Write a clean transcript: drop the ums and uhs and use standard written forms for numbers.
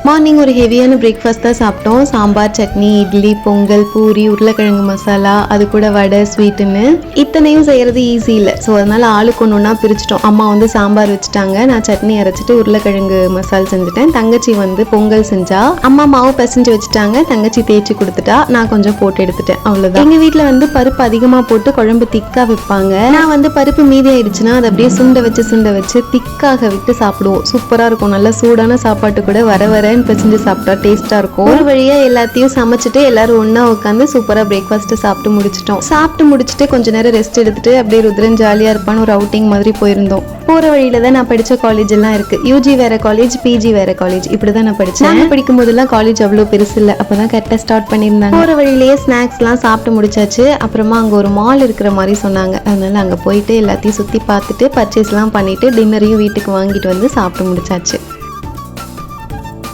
Morning ஒரு ஹெவியான breakfast தான் சாப்பிட்டோம். சாம்பார், சட்னி, இட்லி, பொங்கல், பூரி, உருளைக்கிழங்கு மசாலா, அது கூட வடை, ஸ்வீட்டுன்னு. இத்தனையும் செய்கிறது ஈஸி இல்லை. ஸோ அதனால் ஆளுக்கு ஒன்று ஒன்றா பிரிச்சிட்டோம். அம்மா வந்து சாம்பார் வச்சுட்டாங்க, நான் சட்னி அரைச்சிட்டு உருளைக்கிழங்கு மசால் செஞ்சுட்டேன். தங்கச்சி வந்து பொங்கல் செஞ்சா. அம்மா மாவு பசஞ்சு வச்சுட்டாங்க, தங்கச்சி தேய்ச்சி கொடுத்துட்டா, நான் கொஞ்சம் போட்டு எடுத்துட்டேன். அவ்வளோதான். எங்கள் வீட்டில் வந்து பருப்பு அதிகமாக போட்டு குழம்பு திக்காக வைப்பாங்க. நான் வந்து பருப்பு மீதி ஆயிடுச்சுன்னா அதை அப்படியே சுண்டை வச்சு திக்காக விட்டு சாப்பிடுவோம். சூப்பராக இருக்கும். நல்லா சூடான சாப்பாட்டு கூட வர பிசைஞ்சு சாப்பிட்டா டேஸ்டா இருக்கும். ஒரு வழியா எல்லாத்தையும் சமைச்சிட்டு எல்லாரும் ஒண்ணா உட்காந்து சூப்பரா பிரேக்ஃபாஸ்ட் சாப்பிட்டு முடிச்சிட்டோம். சாப்பிட்டு முடிச்சுட்டு கொஞ்ச நேரம் ரெஸ்ட் எடுத்துட்டு அப்படியே ருத்ரன் ஜாலியா இருப்பான்னு ஒரு அவுட்டிங் மாதிரி போயிருந்தோம். போற வழியில தான் நான் படிச்ச காலேஜ் எல்லாம் இருக்கு. யூஜி வேற காலேஜ், பிஜி வேற காலேஜ், இப்படிதான் நான் படிச்சேன். நான் படிக்கும் போதெல்லாம் காலேஜ் அவ்வளவு பெருசு இல்லை. அப்பதான் கரெக்டா ஸ்டார்ட் பண்ணியிருந்தாங்க. போற வழியிலேயே ஸ்நாக்ஸ் எல்லாம் சாப்பிட்டு முடிச்சாச்சு. அப்புறமா அங்க ஒரு மால் இருக்கிற மாதிரி சொன்னாங்க. அதனால அங்க போயிட்டு எல்லாத்தையும் சுத்தி பார்த்துட்டு பர்ச்சேஸ் எல்லாம் பண்ணிட்டு டின்னரையும் வீட்டுக்கு வாங்கிட்டு வந்து சாப்பிட்டு முடிச்சாச்சு.